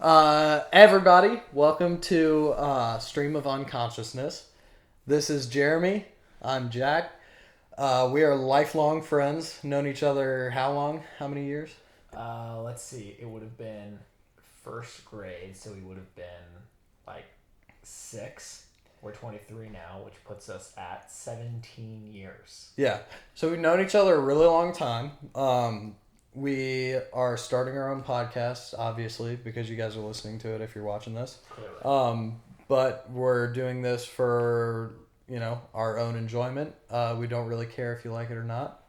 Everybody, welcome to Stream of Unconsciousness. This is Jeremy. I'm Jack. We are lifelong friends. Known each other how long? How many years? Let's see. It would have been first grade, so we would have been like 6. We're 23 now, which puts us at 17 years. Yeah. So we've known each other a really long time. We are starting our own podcast, obviously, because you guys are listening to it if you're watching this. Clearly. But we're doing this for, our own enjoyment. We don't really care if you like it or not.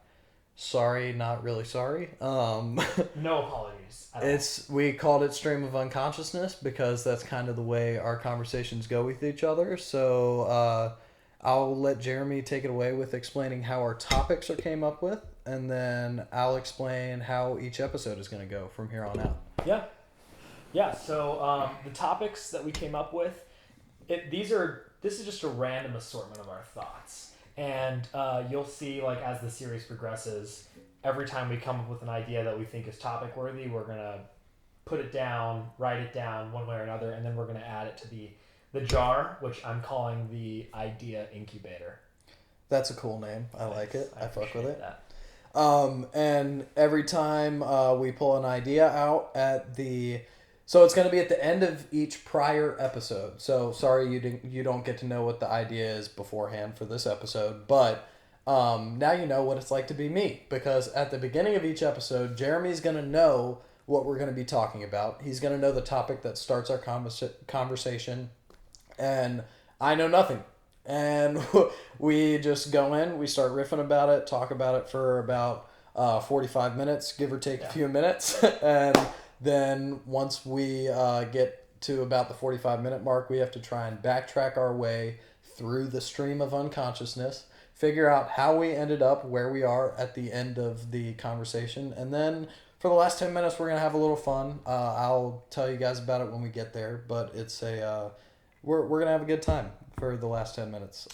Sorry, not really sorry. No apologies at all. We called it Stream of Unconsciousness because that's kind of the way our conversations go with each other. So I'll let Jeremy take it away with explaining how our topics are came up with, and then I'll explain how each episode is going to go from here on out. Yeah. So the topics that we came up with, this is just a random assortment of our thoughts. And you'll see, like, as the series progresses, every time we come up with an idea that we think is topic worthy, we're going to put it down, write it down one way or another, and then we're going to add it to the jar, which I'm calling the idea incubator. That's a cool name. I like it. I fuck with it. That. And every time we pull an idea out so it's going to be at the end of each prior episode. So sorry you don't get to know what the idea is beforehand for this episode, but now you know what it's like to be me, because at the beginning of each episode, Jeremy's going to know what we're going to be talking about. He's going to know the topic that starts our conversation, and I know nothing. And we just go in, we start riffing about it, talk about it for about 45 minutes, give or take a few minutes, and then once we get to about the 45-minute mark, we have to try and backtrack our way through the stream of unconsciousness, figure out how we ended up where we are at the end of the conversation, and then for the last 10 minutes, we're going to have a little fun. I'll tell you guys about it when we get there, but it's we're going to have a good time for the last 10 minutes.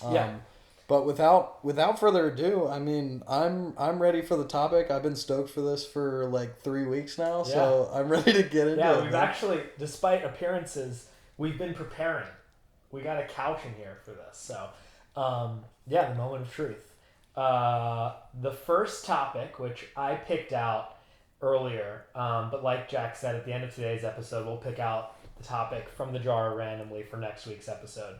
But without further ado, I mean, I'm ready for the topic. I've been stoked for this for like 3 weeks now, so I'm ready to get into it. Yeah, we've actually, despite appearances, we've been preparing. We got a couch in here for this. So, the moment of truth. The first topic, which I picked out earlier, but like Jack said, at the end of today's episode, we'll pick out the topic from the jar randomly for next week's episode.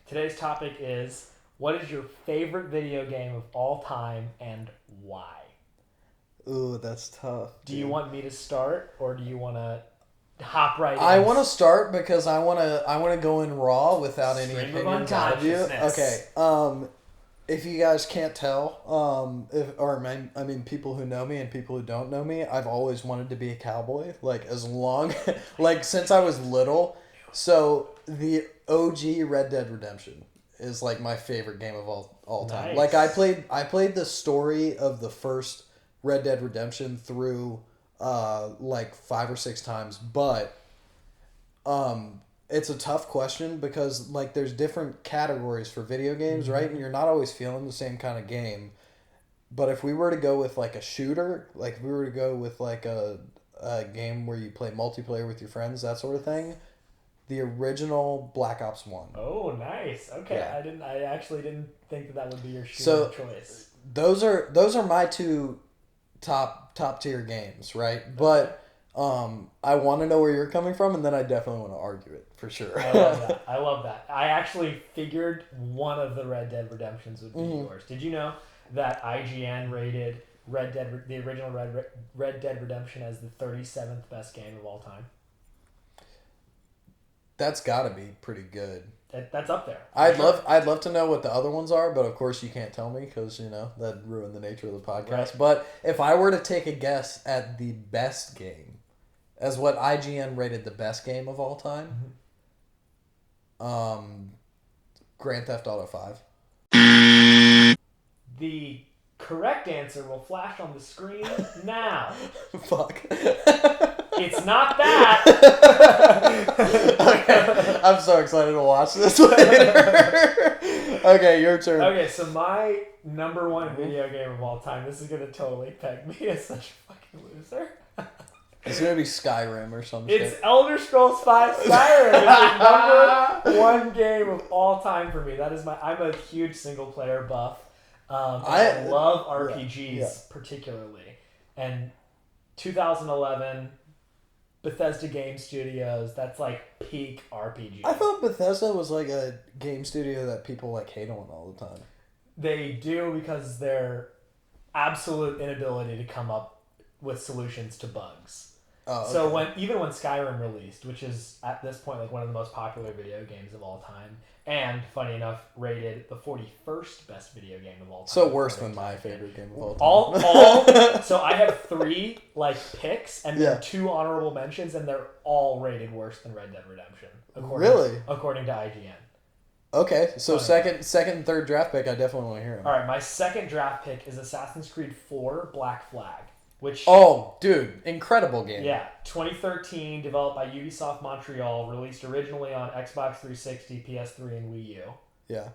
Today's topic is, what is your favorite video game of all time and why? Ooh, that's tough. Do you want me to start, or do you want to hop right in? I want to start because I want to go in raw without any opinions out of you. Okay. If you guys can't tell, people who know me and people who don't know me, I've always wanted to be a cowboy, since I was little. So the OG Red Dead Redemption is like my favorite game of all time. Nice. Like I played the story of the first Red Dead Redemption through 5 or 6 times, but it's a tough question because like there's different categories for video games, right? And you're not always feeling the same kind of game. But if we were to go with like a shooter, like if we were to go with like a game where you play multiplayer with your friends, that sort of thing, the original Black Ops 1. Oh, nice. Okay, Yeah. I actually didn't think that would be your shooter choice. Those are my 2 top tier games, right? Okay. But I want to know where you're coming from, and then I definitely want to argue it for sure. I love that. I actually figured one of the Red Dead Redemptions would be yours. Did you know that IGN rated the original Red Dead Redemption as the 37th best game of all time? That's got to be pretty good. That's up there. I'd love to know what the other ones are, but of course you can't tell me because that'd ruin the nature of the podcast. Right. But if I were to take a guess at the best game, as what IGN rated the best game of all time, Grand Theft Auto 5. The correct answer will flash on the screen now. Fuck. It's not that. Okay, I'm so excited to watch this later. Okay, your turn. Okay, so my number one video game of all time. This is gonna totally peg me as such a fucking loser. It's gonna be Skyrim or some It's shit. Elder Scrolls V Skyrim. It's the number one game of all time for me. That is I'm a huge single player buff. I love RPGs particularly. And 2011, Bethesda Game Studios, that's like peak RPG. I thought Bethesda was like a game studio that people like hate on all the time. They do because their absolute inability to come up with solutions to bugs. Oh, okay. So when Skyrim released, which is at this point like one of the most popular video games of all time, and funny enough, rated the 41st best video game of all time. So worse than my favorite game of all time. So I have 3 like picks and then 2 honorable mentions, and they're all rated worse than Red Dead Redemption. According to IGN. Okay, so second and third draft pick, I definitely want to hear them. All right, my second draft pick is Assassin's Creed 4 Black Flag. Dude, incredible game. Yeah, 2013, developed by Ubisoft Montreal, released originally on Xbox 360, PS3, and Wii U. Yeah.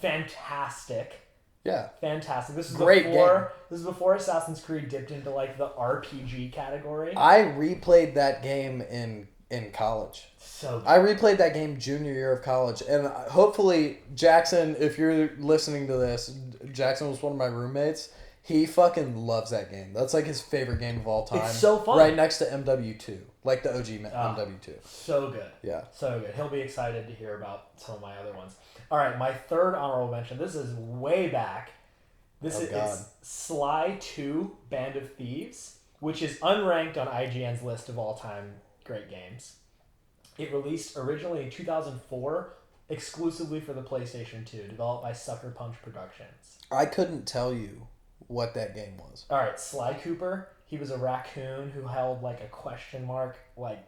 Fantastic. Yeah. Fantastic. This is before Assassin's Creed dipped into like the RPG category. I replayed that game in college. So good. I replayed that game junior year of college, and hopefully Jackson, if you're listening to this, Jackson was one of my roommates. He fucking loves that game. That's like his favorite game of all time. It's so fun. Right next to MW2. Like the OG MW2. So good. Yeah. So good. He'll be excited to hear about some of my other ones. All right, my third honorable mention. This is way back. This is Sly 2 Band of Thieves, which is unranked on IGN's list of all-time great games. It released originally in 2004, exclusively for the PlayStation 2, developed by Sucker Punch Productions. I couldn't tell you what that game was. All right, Sly Cooper. He was a raccoon who held like a question mark like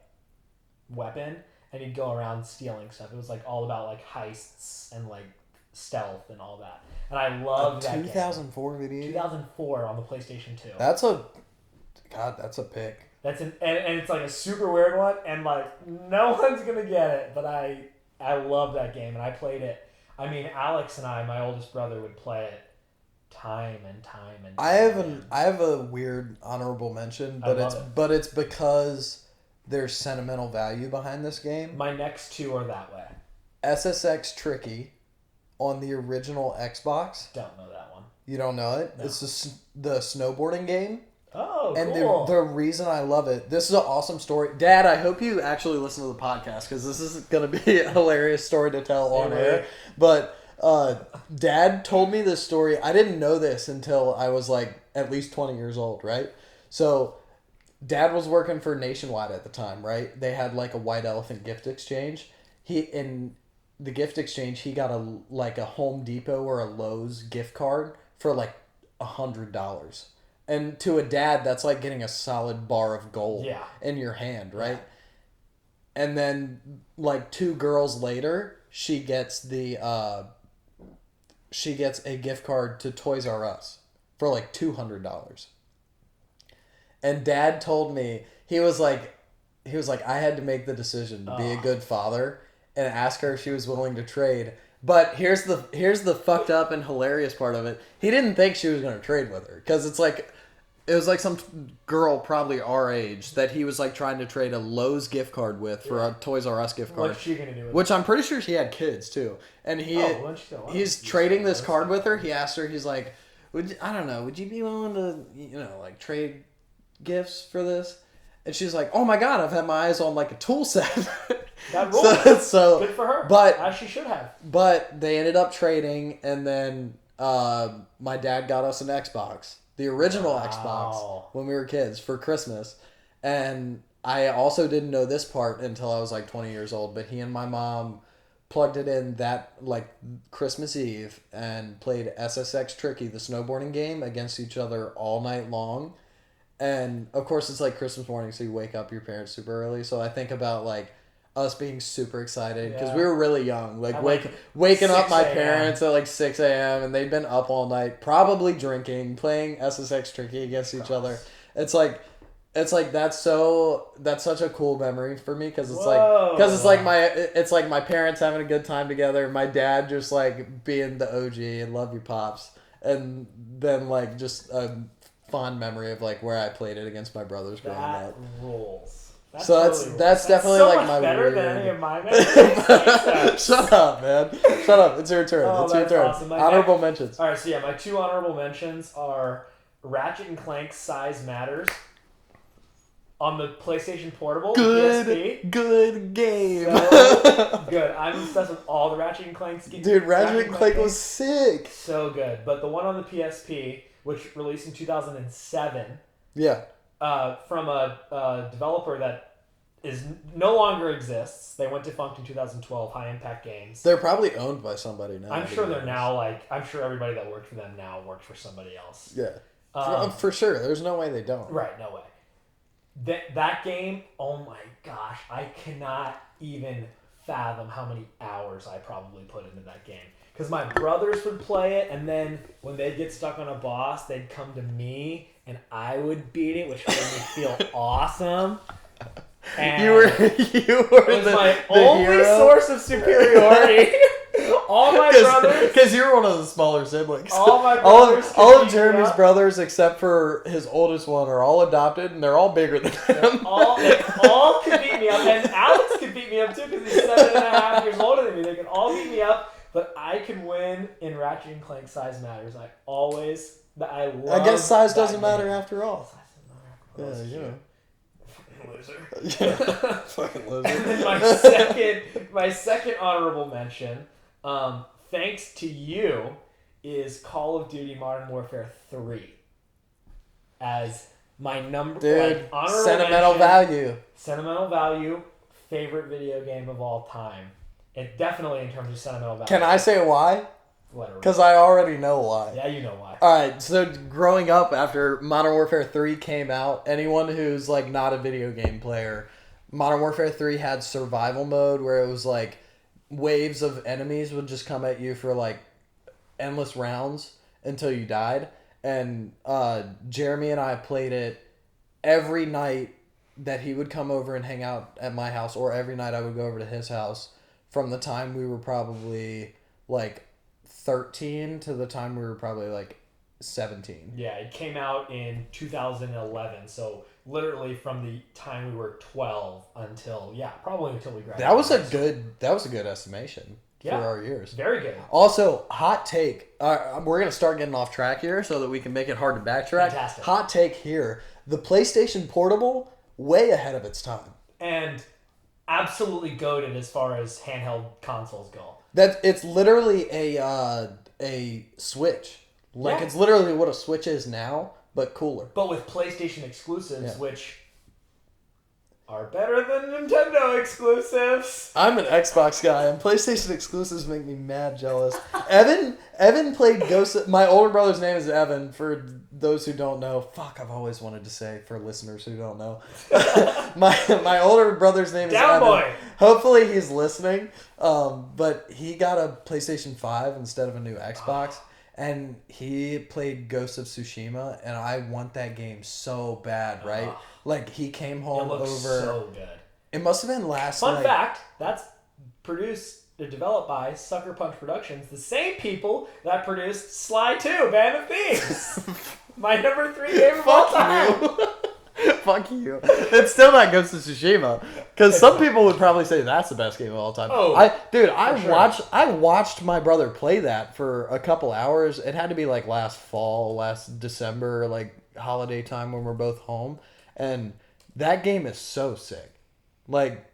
weapon, and he'd go around stealing stuff. It was like all about like heists and like stealth and all that. And I love that 2004 game. video. 2004 on the PlayStation 2. That's a pick. And it's like a super weird one, and like no one's gonna get it, but I love that game, and I played it. I mean, Alex and I, my oldest brother, would play it time and time and time. I have a weird honorable mention, but it's because there's sentimental value behind this game. My next 2 are that way. SSX Tricky on the original Xbox. Don't know that one. You don't know it? No. It's the snowboarding game. Oh, and cool. the reason I love it, this is an awesome story. Dad, I hope you actually listen to the podcast because this is going to be a hilarious story to tell on air. But Dad told me this story. I didn't know this until I was like at least 20 years old, right? So Dad was working for Nationwide at the time, right? They had like a white elephant gift exchange. In the gift exchange, he got a Home Depot or a Lowe's gift card for like $100. And to a dad, that's like getting a solid bar of gold in your hand, right? Yeah. And then, like 2 girls later, she gets a gift card to Toys R Us for like $200. And Dad told me he was like I had to make the decision to be a good father and ask her if she was willing to trade. But here's the fucked up and hilarious part of it. He didn't think she was going to trade with her because it was like some girl probably our age that he was like trying to trade a Lowe's gift card with for a Toys R Us gift card. What's she going to do with it? Which I'm pretty sure she had kids too. And he's trading this card with her. He asked her, he's like, would you be willing to, like trade gifts for this? And she's like, oh my God, I've had my eyes on like a tool set. That rules. So good for her. But as she should have. But they ended up trading, and then my dad got us an Xbox, the original Xbox, when we were kids for Christmas. And I also didn't know this part until I was like 20 years old. But he and my mom plugged it in that like Christmas Eve and played SSX Tricky, the snowboarding game, against each other all night long. And of course, it's like Christmas morning, so you wake up your parents super early. So I think about like us being super excited because we were really young, like waking up my parents at like 6 a.m. and they'd been up all night, probably drinking, playing SSX Tricky against each other. It's like that's such a cool memory for me because it's like my parents having a good time together, my dad just like being the OG and love you pops, and then like just a fond memory of like where I played it against my brothers growing That up. rules. That So totally that's definitely so like much my better weird... than any of my memories. Shut up, man. Shut up. It's your turn. Oh, It's your that's turn. awesome. Honorable mentions. All right, so yeah, my 2 honorable mentions are Ratchet and Clank Size Matters on the PlayStation Portable, Good, PSP. good game. So good. I'm obsessed with all the Ratchet and Clank games. Dude, Ratchet and Clank was sick. So good. But the one on the PSP, which released in 2007, Yeah. from a developer that no longer exists. They went defunct in 2012. High Impact Games. They're probably owned by somebody now. I'm sure they're now I'm sure everybody that worked for them now works for somebody else. Yeah. For sure. There's no way they don't. Right. No way. That game. Oh my gosh! I cannot even fathom how many hours I probably put into that game. Because my brothers would play it, and then when they'd get stuck on a boss, they'd come to me, and I would beat it, which made me feel awesome. And You were it was my only hero? source of superiority. All my brothers, because you're one of the smaller siblings. all my brothers, all of Jeremy's brothers, except for his oldest one, are all adopted, and they're all bigger than him. they all could beat me up, and Alex could beat me up too because he's 7.5 years older than me. They can all beat me up, but I can win in Ratchet and Clank Size Matters. I love. I guess size doesn't that matter game. after all. Size doesn't matter. Yeah, you know. Loser. Yeah, fucking loser. And then my second honorable mention, thanks to you, is Call of Duty Modern Warfare 3 as my number. Dude, honorable sentimental mention, value. Sentimental value, favorite video game of all time. It definitely in terms of sentimental value. Can I say why? Whatever. Because I already know why. Yeah, you know why. Alright, so growing up after Modern Warfare 3 came out, anyone who's like not a video game player, Modern Warfare 3 had survival mode where it was like waves of enemies would just come at you for like endless rounds until you died. And Jeremy and I played it every night that he would come over and hang out at my house, or every night I would go over to his house from the time we were probably like 13 to the time we were probably like 17. Yeah, it came out in 2011, so literally from the time we were 12 until probably until we graduated. That was a good estimation for our years. Very good. Also, hot take. We're gonna start getting off track here so that we can make it hard to backtrack. Fantastic. Hot take here: the PlayStation Portable, way ahead of its time. And absolutely goated as far as handheld consoles go. It's literally a Switch. It's literally what a Switch is now, but cooler. But with PlayStation exclusives, which are better than Nintendo exclusives. I'm an Xbox guy, and PlayStation exclusives make me mad jealous. Evan played Ghost. My older brother's name is Evan. For those who don't know, I've always wanted to say for listeners who don't know. my older brother's name is Down Evan. boy. Hopefully he's listening. But he got a PlayStation 5 instead of a new Xbox. And he played Ghost of Tsushima, and I want that game so bad, right? Like, he came home it looks over... so good. It must have been last Fun fact, that's developed by Sucker Punch Productions, the same people that produced Sly 2, Band of Thieves. My number 3 game of all time. Fuck you. It's still not Ghost of Tsushima. Because some people would probably say that's the best game of all time. Oh, I watched my brother play that for a couple hours. It had to be like last December, like holiday time when we're both home. And that game is so sick. Like,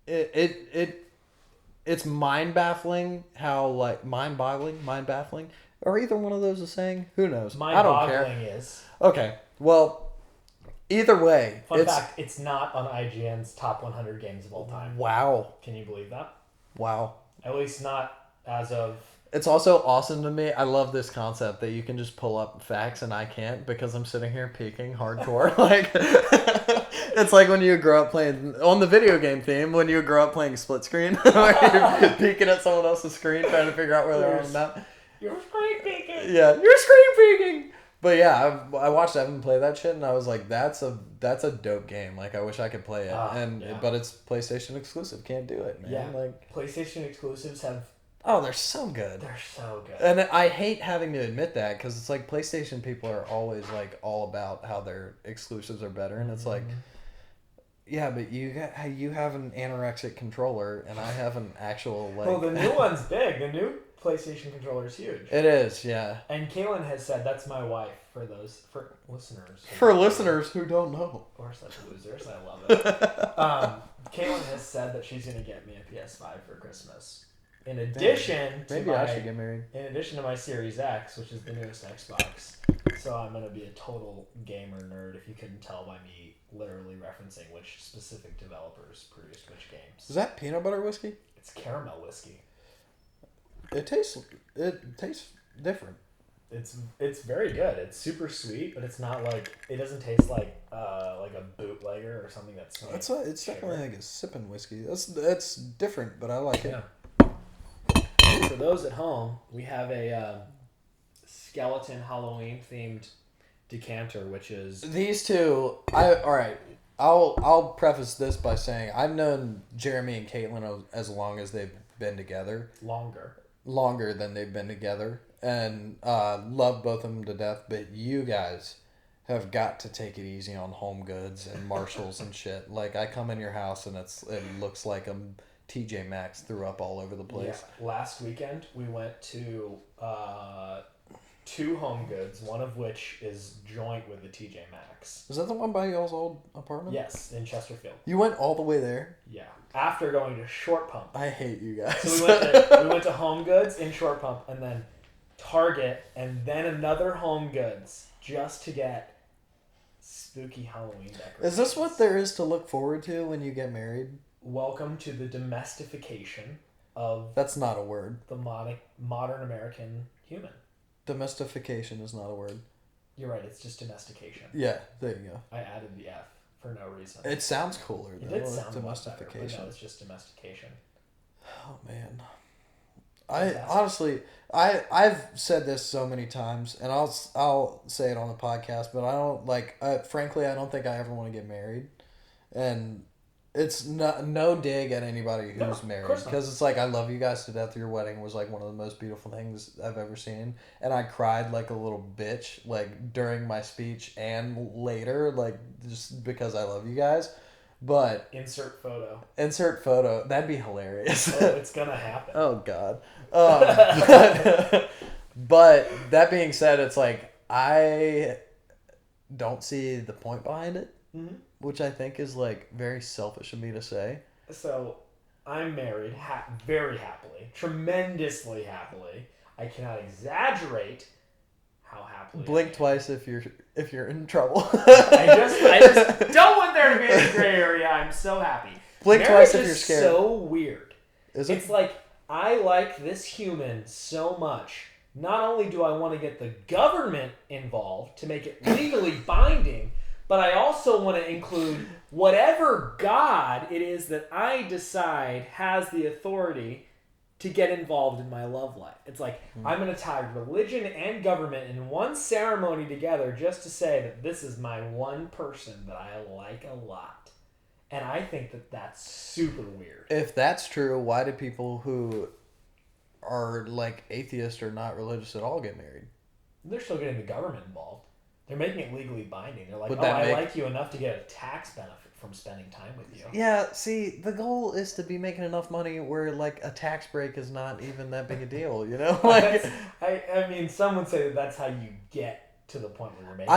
it's mind-baffling how, like, mind-boggling? Or either one of those a saying? Who knows? I don't care. Mind-boggling is. Okay, well... Either way, Fun fact, it's not on IGN's top 100 games of all time. Wow. Can you believe that? Wow. At least not as of... It's also awesome to me. I love this concept that you can just pull up facts and I can't because I'm sitting here peeking hardcore. Like, it's like when you grow up playing, on the video game theme, when you grow up playing split screen, where you're peeking at someone else's screen trying to figure out where they're on the map. You're screen peeking! Yeah, you're screen peeking! But yeah, I watched Evan play that shit, and I was like, "That's a dope game. Like, I wish I could play it." But it's PlayStation exclusive. Can't do it, man. Yeah. Like, PlayStation exclusives have Oh, they're so good. They're so good. And I hate having to admit that because it's like PlayStation people are always like all about how their exclusives are better, and it's like, yeah, but you have an anorexic controller, and I have an actual like. Well, the new one's big. The new PlayStation controller is huge. It is, yeah. And Kaylin has said that's my wife for listeners. For listeners who don't know, or such losers, I love it. Kaylin has said that she's gonna get me a PS5 for Christmas. In addition I should get married. In addition to my Series X, which is the newest Xbox. So I'm gonna be a total gamer nerd if you couldn't tell by me literally referencing which specific developers produced which games. Is that peanut butter whiskey? It's caramel whiskey. It tastes different. It's very good. It's super sweet, but it's not like it doesn't taste like a bootlegger or something that's. It's definitely like a sipping whiskey. That's different, but I like it. Yeah. For those at home, we have a skeleton Halloween themed decanter, which is these two. All right. I'll preface this by saying I've known Jeremy and Caitlin as long as they've been together. Longer than they've been together, and love both of them to death. But you guys have got to take it easy on Home Goods and Marshalls and shit. Like I come in your house and it looks like TJ Maxx threw up all over the place. Yeah. Last weekend we went to 2 Home Goods, one of which is joint with the TJ Maxx. Is that the one by y'all's old apartment? Yes, in Chesterfield. You went all the way there? Yeah. After going to Short Pump. I hate you guys. So we went to Home Goods in Short Pump, and then Target, and then another Home Goods just to get spooky Halloween decorations. Is this what there is to look forward to when you get married? Welcome to the domestication of... That's not a word. The modern American human. Domestication is not a word. You're right, it's just domestication. Yeah, there you go. I added the F for no reason. It sounds cooler, though. It did sound domestication. Better, but no, it's just domestication. Oh, man. I've said this so many times, and I'll say it on the podcast, but I don't frankly, I don't think I ever want to get married. And it's no dig at anybody who's married, because it's like I love you guys to death. Your wedding was like one of the most beautiful things I've ever seen, and I cried like a little bitch like during my speech and later, like just because I love you guys. But insert photo. That'd be hilarious. Oh, it's gonna happen. Oh God. But that being said, it's like I don't see the point behind it. Mm-hmm. Which I think is like very selfish of me to say. So, I'm married very happily, tremendously happily. I cannot exaggerate how happily. Blink twice if you're in trouble. I just don't want there to be any gray area. I'm so happy. Blink Marriage twice if you're scared. It's so weird. Is it? It's like I like this human so much. Not only do I want to get the government involved to make it legally binding, but I also want to include whatever God it is that I decide has the authority to get involved in my love life. It's like I'm going to tie religion and government in one ceremony together just to say that this is my one person that I like a lot. And I think that that's super weird. If that's true, why do people who are like atheists or not religious at all get married? They're still getting the government involved. They're making it legally binding. They're like, I like you enough to get a tax benefit from spending time with you. Yeah, see, the goal is to be making enough money where, like, a tax break is not even that big a deal, you know? Like, I mean, some would say that that's how you get to the point where you're making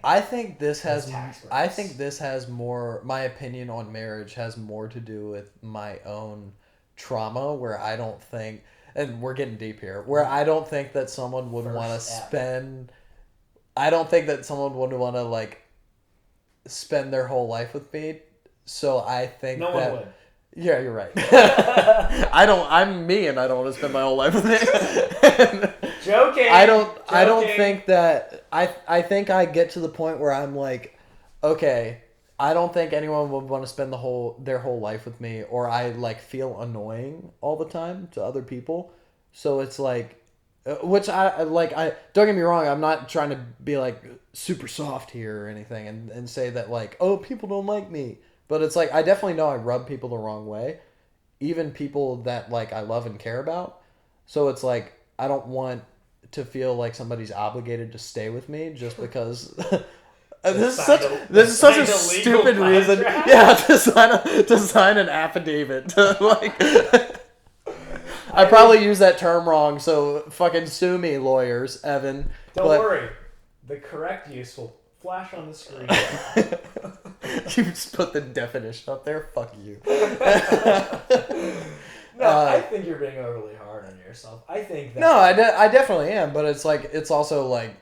I think this has more, my opinion on marriage has more to do with my own trauma, where I don't think, and we're getting deep here, where I don't think that someone would want to spend... I don't think that someone would want to like spend their whole life with me. So I think no one would. Yeah, you're right. I'm me, and I don't want to spend my whole life with it. Joking. I don't think that I think I get to the point where I'm like, okay, I don't think anyone would want to spend their whole life with me, or I like feel annoying all the time to other people. So it's like, which I don't get me wrong, I'm not trying to be like super soft here or anything and say that like, oh, people don't like me. But it's like, I definitely know I rub people the wrong way. Even people that like I love and care about. So it's like I don't want to feel like somebody's obligated to stay with me just because. This is such a stupid reason. Contract? Yeah, to sign an affidavit. To, like, I probably used that term wrong, so fucking sue me, lawyers, Evan. Don't worry. The correct use will flash on the screen. You just put the definition up there. Fuck you. No, I think you're being overly hard on yourself. I think that... No, I definitely am, but it's like it's also like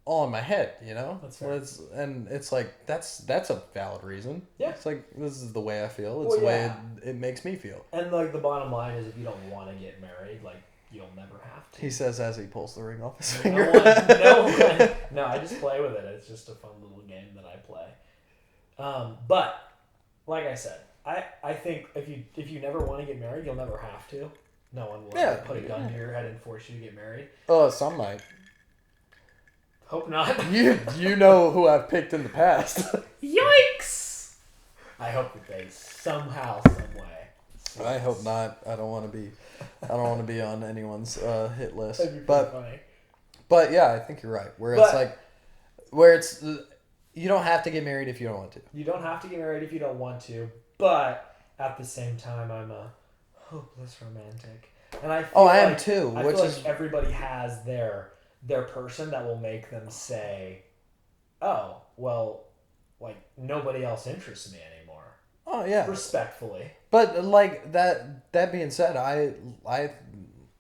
all in my head, you know. That's fair. And it's like that's a valid reason. Yeah. It's like this is the way I feel. It's the way it makes me feel. And like the bottom line is, if you don't want to get married, like you'll never have to. He says as he pulls the ring off his No finger. no, I just play with it. It's just a fun little game that I play. But like I said, I think if you never want to get married, you'll never have to. No one will ever put a gun to your head and force you to get married. Oh, some might. Hope not. You know who I've picked in the past. Yikes! I hope that they somehow, some way. I hope not. I don't want to be on anyone's hit list. That'd be pretty funny. But yeah, I think you're right. You don't have to get married if you don't want to. You don't have to get married if you don't want to, but at the same time, I'm a hopeless romantic, and I feel I am too. I feel like everybody has their person that will make them say, "Oh, well, like nobody else interests me anymore." Oh yeah, respectfully. But like that being said, I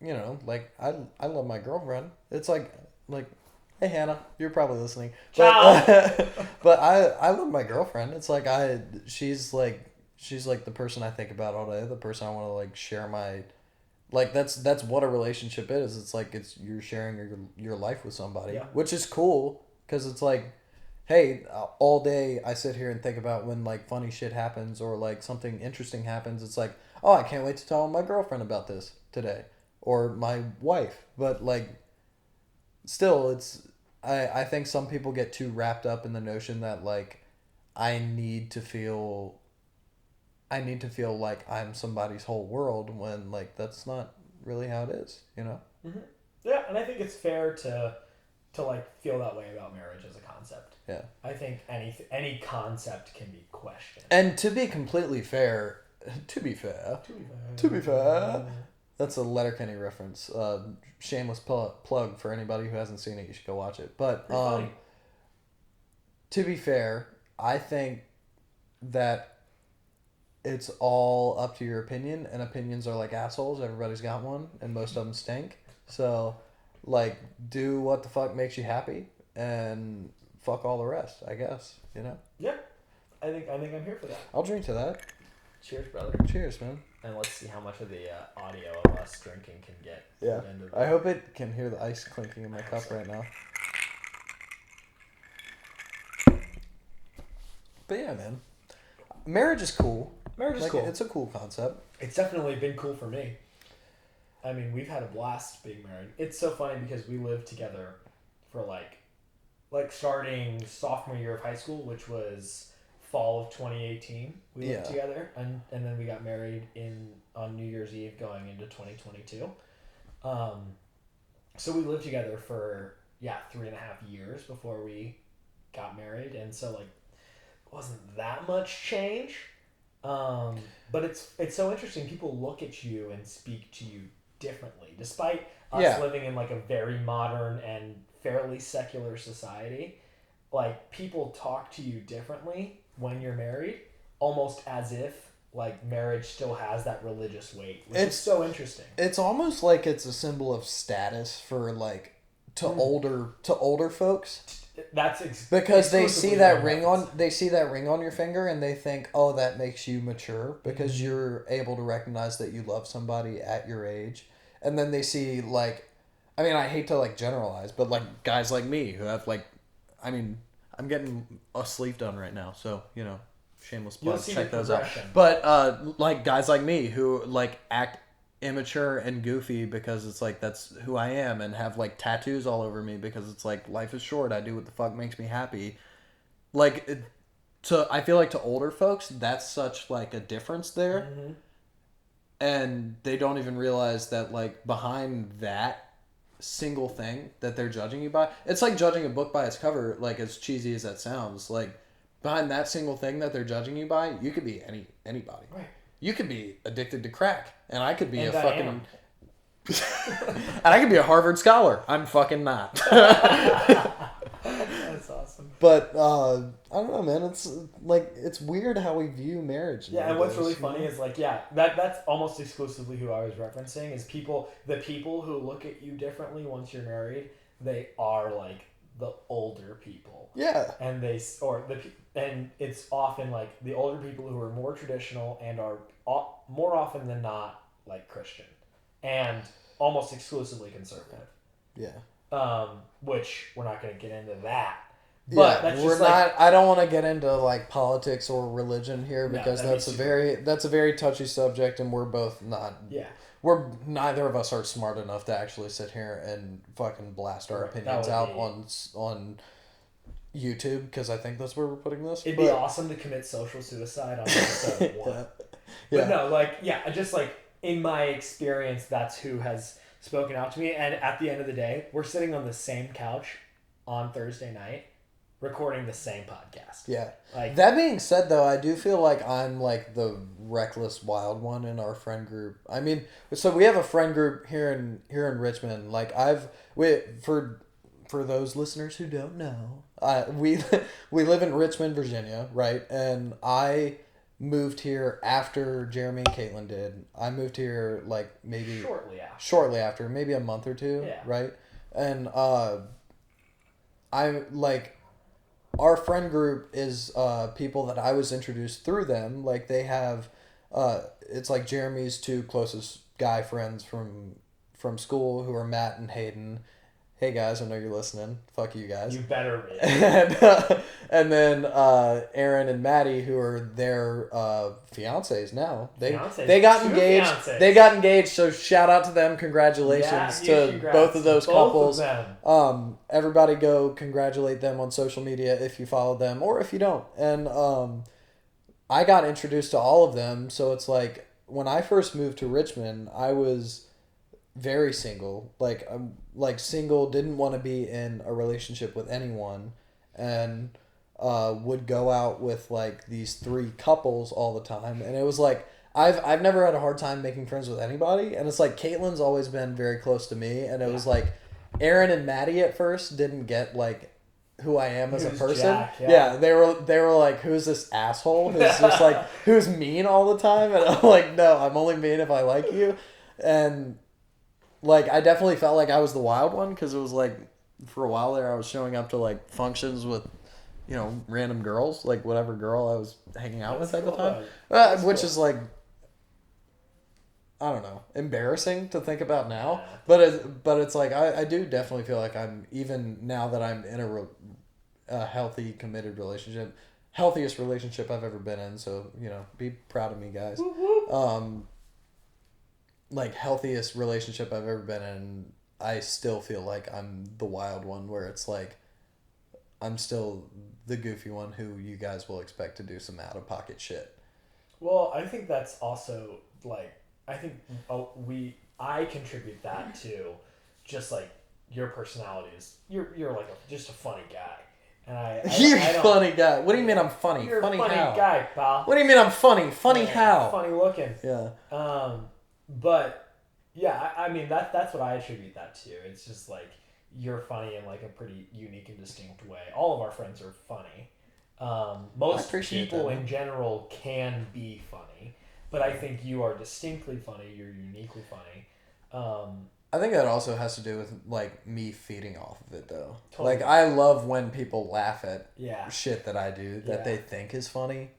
love my girlfriend. It's like. Hey Hannah, you're probably listening. But I love my girlfriend. It's like she's like the person I think about all day. The person I want to like share my, like that's what a relationship is. It's like you're sharing your life with somebody, which is cool because it's like, hey, all day I sit here and think about when like funny shit happens or like something interesting happens. It's like, oh, I can't wait to tell my girlfriend about this today or my wife. But like. Still, I think some people get too wrapped up in the notion that like I need to feel like I'm somebody's whole world when like that's not really how it is, you know? Mm-hmm. Yeah, and I think it's fair to like feel that way about marriage as a concept. Yeah. I think any concept can be questioned. And to be completely fair, to be fair. That's a Letterkenny reference. Shameless plug for anybody who hasn't seen it. You should go watch it. But to be fair, I think that it's all up to your opinion, and opinions are like assholes. Everybody's got one, and most of them stink. So, like, do what the fuck makes you happy, and fuck all the rest, I guess. You know? Yeah. I think I'm here for that. I'll drink to that. Cheers, brother. Cheers, man. And let's see how much of the audio of us drinking can get. Yeah. I hope it can hear the ice clinking in my cup right now. But yeah, man. Marriage is cool. Marriage is cool. It's a cool concept. It's definitely been cool for me. I mean, we've had a blast being married. It's so funny because we lived together for like starting sophomore year of high school, which was fall of 2018. We lived together, and then we got married on New Year's Eve going into 2022. So we lived together for 3.5 years before we got married, and so like it wasn't that much change. But it's so interesting. People look at you and speak to you differently, despite us living in like a very modern and fairly secular society. Like people talk to you differently when you're married, almost as if like marriage still has that religious weight, which is so interesting. It's almost like it's a symbol of status for like older folks. Because they see that ring on your finger and they think, oh, that makes you mature because you're able to recognize that you love somebody at your age. And then they see like, I mean, I hate to like generalize, but like guys like me who have like, I mean, I'm getting a sleeve done right now, so you know, shameless plug. Check those out. But like guys like me who like act immature and goofy because it's like that's who I am, and have like tattoos all over me because it's like life is short. I do what the fuck makes me happy. Like, I feel like to older folks, that's such like a difference there. and they don't even realize that like behind that single thing that they're judging you by, it's like judging a book by its cover. Like as cheesy as that sounds, like behind that single thing that they're judging you by, you could be anybody. Right. You could be addicted to crack, and I could be And a I fucking. am. And I could be a Harvard scholar. I'm fucking not. That's awesome. But I don't know, man. It's like it's weird how we view marriage. Yeah, and what's nowadays, really you know? funny is like, yeah, that's almost exclusively who I was referencing is the people who look at you differently once you're married. They are like the older people. Yeah. And and it's often like the older people who are more traditional and are more often than not like Christian and almost exclusively conservative. Yeah. Which we're not going to get into that. But that's we're just not. I don't want to get into like politics or religion here No, because that'd be that's a very touchy subject, and we're both not. Yeah. We're neither of us are smart enough to actually sit here and fucking blast our Right, that opinions would out be- on YouTube because I think that's where we're putting this. It'd be awesome to commit social suicide on episode 1. Yeah. But no, like, yeah, just like in my experience, that's who has spoken out to me. And at the end of the day, we're sitting on the same couch on Thursday night recording the same podcast. Yeah. Like, That being said, though, I do feel like I'm like the reckless wild one in our friend group. I mean, so we have a friend group here in Richmond. Like for those listeners who don't know, we we live in Richmond, Virginia, right? And I moved here after Jeremy and Caitlin did. I moved here like maybe shortly after, maybe a month or two, Yeah. right? And I like our friend group is people that I was introduced through them. Like they have, it's like Jeremy's two closest guy friends from school who are Matt and Hayden. Hey guys, I know you're listening. Fuck you guys. you better be. And then Aaron and Maddie, who are their fiancés now. They got Two engaged. fiancés. They got engaged. So shout out to them. Congratulations to congrats. both of those Both couples. of them. Everybody go congratulate them on social media if you follow them or if you don't. And I got introduced to all of them. So it's like when I first moved to Richmond, I was very single, like single, didn't want to be in a relationship with anyone, and would go out with like these three couples all the time, and it was like I've never had a hard time making friends with anybody, and it's like Caitlin's always been very close to me, and it was like Aaron and Maddie at first didn't get like who I am as a Who's person. Jack, Yeah, they were like, who's this asshole who's just like who's mean all the time, and I'm like, no, I'm only mean if I like you, and like I definitely felt like I was the wild one because it was like for a while there I was showing up to like functions with, you know, random girls, like whatever girl I was hanging out with at the time, which is like I don't know, embarrassing to think about now. But it's like I do definitely feel like I'm, even now that I'm in a healthy committed relationship, healthiest relationship I've ever been in. So you know, be proud of me, guys. Like healthiest relationship I've ever been in, I still feel like I'm the wild one where it's like I'm still the goofy one who you guys will expect to do some out of pocket shit. Well, I think that's also like I think I contribute that to just like your personality is you're like just a funny guy. And You're a funny guy. What do you mean I'm funny? You're funny a funny how? guy, pal. What do you mean I'm funny? Funny how? Funny looking. Yeah. But yeah, I mean that's what I attribute that to. It's just like you're funny in like a pretty unique and distinct way. All of our friends are funny. Most people in general can be funny, but I think you are distinctly funny. You're uniquely funny. I think that also has to do with like me feeding off of it though. Totally. Like I love when people laugh at Yeah. shit that I do that they think is funny.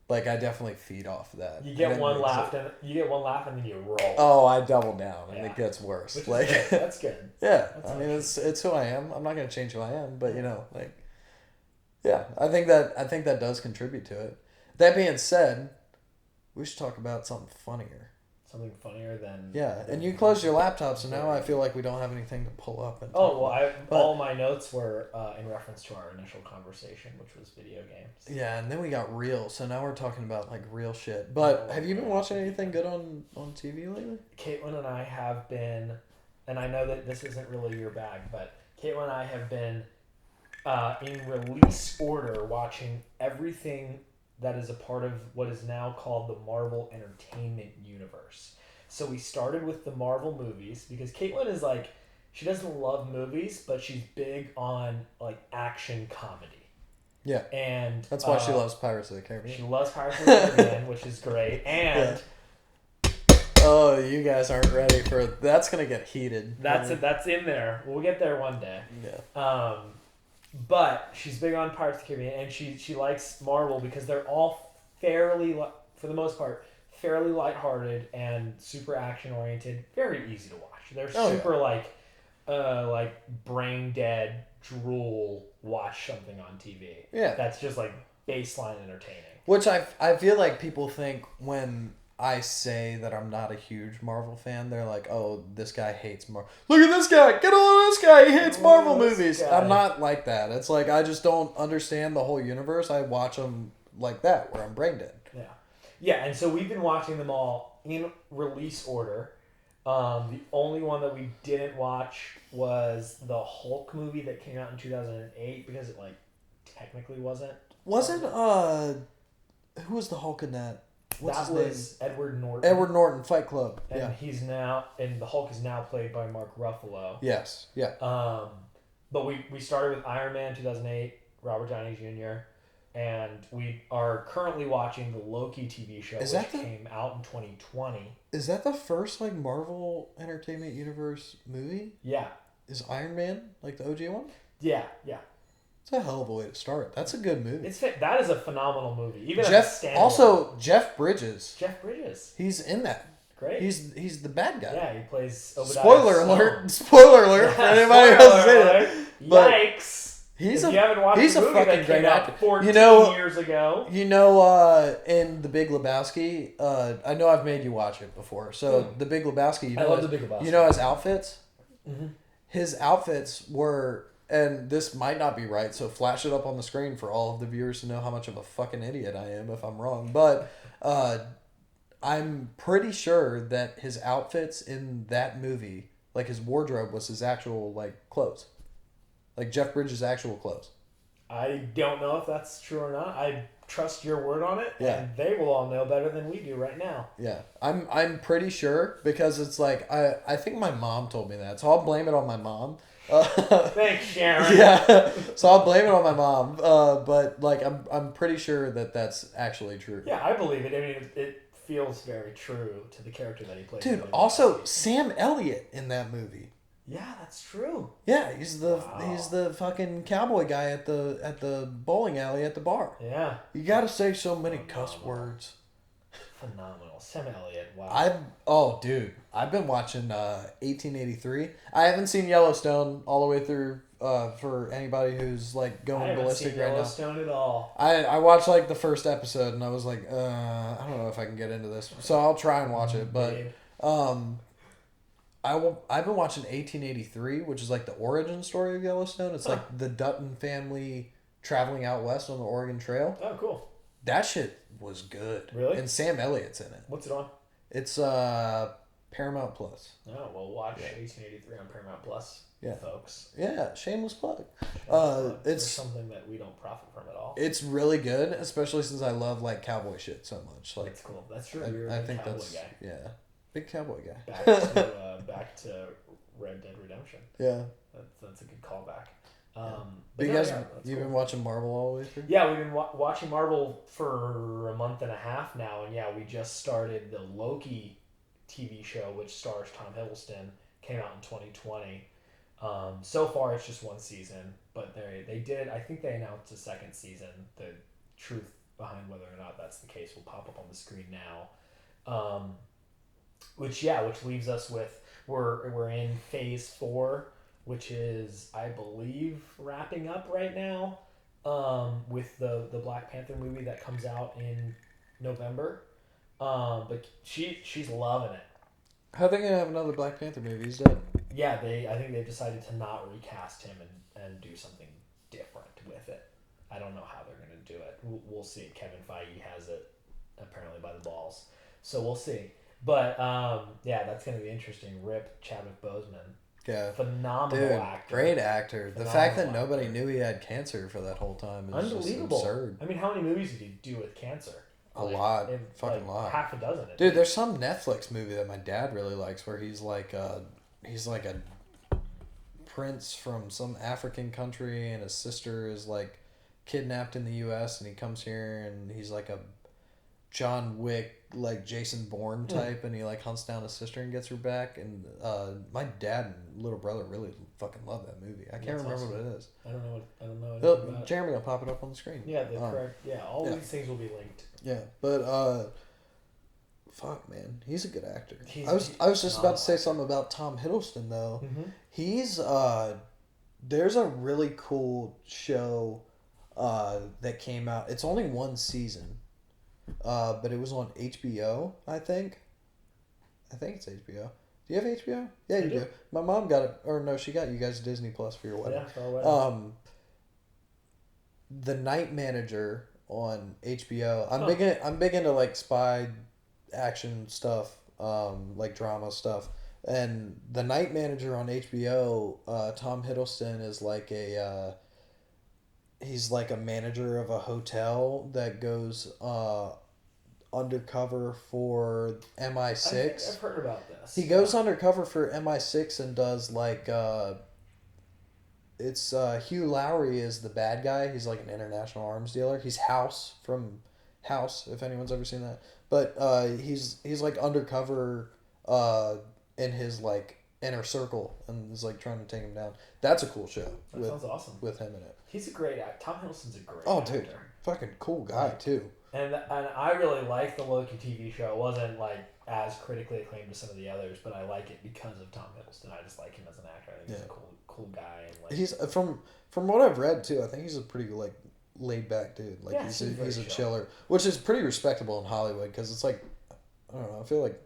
Like I definitely feed off of that. You get one laugh and then you roll. Oh, I double down and it gets worse. Which like is good. That's good. yeah, That's I mean it's who I am. I'm not gonna change who I am, but you know, like yeah, I think that does contribute to it. That being said, we should talk about something funnier. Something funnier than... Yeah, and you closed your laptop, so now I feel like we don't have anything to pull up and talk about. All my notes were in reference to our initial conversation, which was video games. Yeah, and then we got real, so now we're talking about like real shit. But have you been watching anything good on TV lately? Caitlin and I have been, and I know that this isn't really your bag, but Caitlin and I have been in release order watching everything that is a part of what is now called the Marvel Entertainment Universe. So we started with the Marvel movies because Caitlin is like, she doesn't love movies, but she's big on like action comedy. Yeah. And that's why she loves Pirates of the Caribbean. She loves Pirates of the Caribbean, which is great. And oh, you guys aren't ready for that's gonna get heated. That's in there. We'll get there one day. Yeah. But she's big on Pirates of the Caribbean, and she likes Marvel because they're all fairly, for the most part, fairly lighthearted and super action oriented. Very easy to watch. They're super like brain dead drool. Watch something on TV. Yeah. That's just like baseline entertaining. Which I feel like people think when I say that I'm not a huge Marvel fan, they're like, oh, this guy hates Marvel. Look at this guy! Get on this guy! He hates Marvel movies! I'm not like that. It's like, I just don't understand the whole universe. I watch them like that, where I'm brain dead. Yeah. Yeah, and so we've been watching them all in release order. The only one that we didn't watch was the Hulk movie that came out in 2008 because it, like, technically wasn't. Wasn't, who was the Hulk in that? What's that was name? Edward Norton. Edward Norton, Fight Club. And the Hulk is now played by Mark Ruffalo. Yes, yeah. But we started with Iron Man 2008, Robert Downey Jr., and we are currently watching the Loki TV show, came out in 2020. Is that the first like Marvel Entertainment Universe movie? Yeah. Is Iron Man like the OG one? Yeah, yeah. It's a hell of a way to start. That's a good movie. That is a phenomenal movie. Even Jeff Bridges. Jeff Bridges. He's in that. Great. He's the bad guy. Yeah, he plays Obadiah Spoiler alert! Spoiler alert for anybody else seen it. Yikes! He's if you haven't watched he's the a movie fucking that great came out actor. 14 years ago. In The Big Lebowski, I know I've made you watch it before. So The Big Lebowski, I love The Big Lebowski. You know his outfits? Mm-hmm. His outfits were, and this might not be right, so flash it up on the screen for all of the viewers to know how much of a fucking idiot I am if I'm wrong. But I'm pretty sure that his outfits in that movie, like his wardrobe, was his actual like clothes. Like Jeff Bridges' actual clothes. I don't know if that's true or not. I trust your word on it, yeah. And they will all know better than we do right now. Yeah, I'm pretty sure because it's like I think my mom told me that, so I'll blame it on my mom. Thanks, Sharon. Yeah, so I'll blame it on my mom. But like I'm pretty sure that that's actually true. Yeah, I believe it. I mean, it feels very true to the character that he plays. Dude, also Sam Elliott in that movie. Yeah, that's true. Yeah, he's the fucking cowboy guy at the bowling alley at the bar. Yeah. You gotta say so many cuss words. Phenomenal. Sam Elliott, wow. I've been watching 1883. I haven't seen Yellowstone all the way through for anybody who's like going ballistic right now. I haven't seen Yellowstone at all. I watched like the first episode and I was like, I don't know if I can get into this. So I'll try and watch it, but I've been watching 1883, which is like the origin story of Yellowstone. It's like the Dutton family traveling out west on the Oregon Trail. Oh, cool. That shit was good. Really? And Sam Elliott's in it. What's it on? It's Paramount Plus. Oh, well, watch 1883 on Paramount Plus, folks. Yeah, shameless plug. It's something that we don't profit from at all. It's really good, especially since I love like cowboy shit so much. Like, it's cool. That's true. You're a big cowboy guy. Yeah. Big cowboy guy. Back to Red Dead Redemption. Yeah. That's a good callback. You've been watching Marvel all the way through? Yeah, we've been watching Marvel for a month and a half now, and we just started the Loki TV show, which stars Tom Hiddleston. Came out in 2020. So far, it's just one season, but they did. I think they announced a second season. The truth behind whether or not that's the case will pop up on the screen now. Which leaves us with we're in phase 4, which is I believe wrapping up right now, with the Black Panther movie that comes out in November. But she's loving it. How are they gonna have another Black Panther movie? He's dead. Yeah, I think they've decided to not recast him and do something different with it. I don't know how they're gonna do it. We'll see. Kevin Feige has it apparently by the balls, so we'll see. But yeah, that's gonna be interesting. Rip Chadwick Boseman, Yeah. phenomenal Dude, actor, great actor. The phenomenal fact that nobody actor. knew he had cancer for that whole time is Unbelievable. just absurd. I mean, how many movies did he do with cancer? A lot. If, Fucking lot. Half a dozen. Dude, there's some Netflix movie that my dad really likes where he's like a prince from some African country and his sister is like kidnapped in the US and he comes here and he's like a John Wick, like Jason Bourne type, and he like hunts down his sister and gets her back. And my dad and little brother really fucking love that movie. I can't remember what it is. I don't know anything about it. Jeremy will pop it up on the screen. Yeah, the correct. Yeah, all these things will be linked. Yeah, but fuck, man, he's a good actor. I was just about to say something about Tom Hiddleston though. Mm-hmm. He's there's a really cool show that came out. It's only one season. But it was on HBO, I think. I think it's HBO. Do you have HBO? Yeah, you do. My mom got it, or no, she got you guys Disney Plus for your wedding. Yeah, for our wedding. The Night Manager on HBO. I'm big into like spy action stuff, like drama stuff. And The Night Manager on HBO, Tom Hiddleston is like he's like a manager of a hotel that goes undercover for MI6. I've heard about this. He goes undercover for MI6 and does like it's Hugh Lowry is the bad guy. He's like an international arms dealer. He's House from House, if anyone's ever seen that. But he's like undercover in his like inner circle and is like trying to take him down. That's a cool show. That sounds awesome. With him in it. He's a great actor. Tom Hiddleston's a great actor. Dude, fucking cool guy too. And I really like the Loki TV show. It wasn't like as critically acclaimed as some of the others, but I like it because of Tom Hiddleston. I just like him as an actor. I think he's a cool guy. And like he's from what I've read too. I think he's a pretty like laid back dude. Like he's a chiller, which is pretty respectable in Hollywood because it's like I don't know. I feel like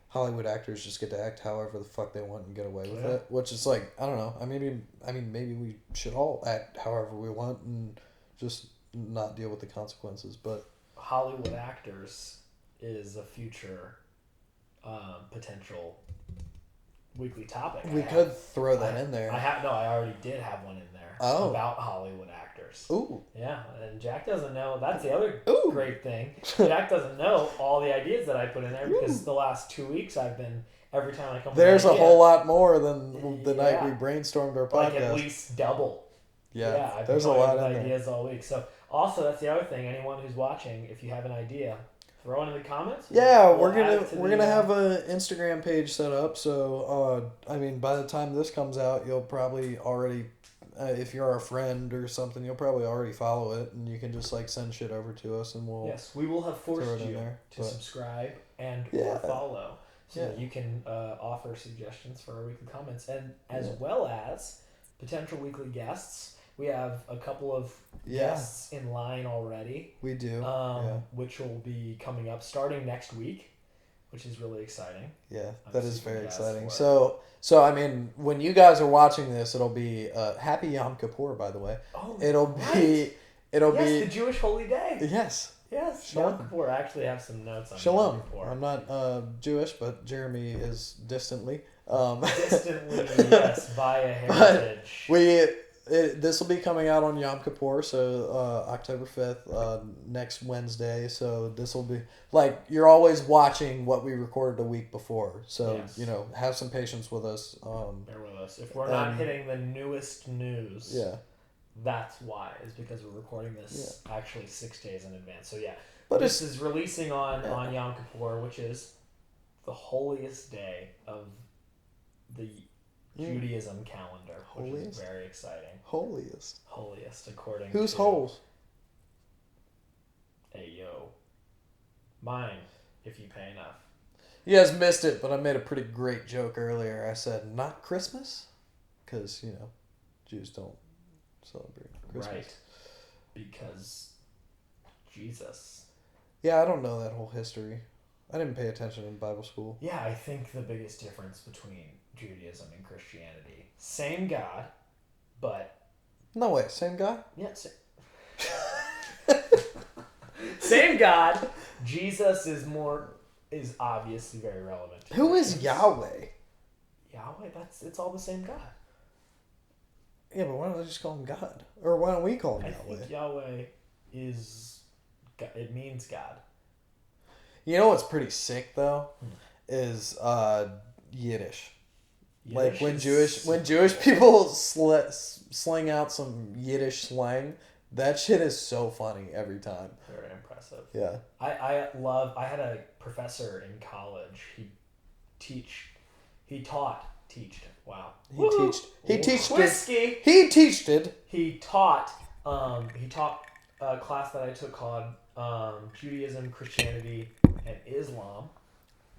Hollywood actors just get to act however the fuck they want and get away with it, which is like I don't know. I mean maybe we should all act however we want and just not deal with the consequences. But Hollywood actors is a future potential weekly topic. We could throw that in there. I already did have one in there about Hollywood actors. Ooh. Yeah, and Jack doesn't know. That's the other great thing. Jack doesn't know all the ideas that I put in there because the last 2 weeks I've been, every time I come there's a whole lot more than the night we brainstormed our podcast. Like at least double. Yeah, I've there's been a lot in ideas all week. So also that's the other thing. Anyone who's watching, if you have an idea, throw it in the comments. We're gonna have an Instagram page set up. So I mean, by the time this comes out, you'll probably already, if you're a friend or something, you'll probably already follow it, and you can just like send shit over to us, and we'll we will have forced you to subscribe and or follow, so that you can offer suggestions for our weekly comments, and as well as potential weekly guests. We have a couple of guests in line already. We do. Which will be coming up starting next week, which is really exciting. Yeah, that is very exciting. So I mean, when you guys are watching this, it'll be Happy Yom Kippur, by the way. Oh, it'll be the Jewish holy day. Yes. Yes, Shalom. Yom Kippur. I actually have some notes on Shalom. Yom Kippur. I'm not Jewish, but Jeremy is distantly. Distantly, yes, via heritage. This will be coming out on Yom Kippur, so October 5th, next Wednesday. So this will be, like, you're always watching what we recorded a week before. So, have some patience with us. Bear with us. If we're not hitting the newest news, that's why. Is because we're recording this actually 6 days in advance. So, but this is releasing on Yom Kippur, which is the holiest day of the Judaism calendar, which is very exciting. Holiest according Who's to... holes? Hey, yo. Mine, if you pay enough. You guys missed it, but I made a pretty great joke earlier. I said, not Christmas? Because, Jews don't celebrate Christmas. Right. Because Jesus. Yeah, I don't know that whole history. I didn't pay attention in Bible school. Yeah, I think the biggest difference between Judaism and Christianity, same God, but No way, same guy? yeah, same God. Jesus is obviously very relevant. Who is Yahweh? Yahweh? It's all the same God. Yeah, but why don't I just call him God? Or why don't we call him I Yahweh? think Yahweh it means God. You know what's pretty sick though, is Yiddish. Like when Jewish people sling out some Yiddish slang, that shit is so funny every time. Very impressive. Yeah. I had a professor in college. He taught wow. He teached whiskey. He taught a class that I took called Judaism, Christianity, and Islam.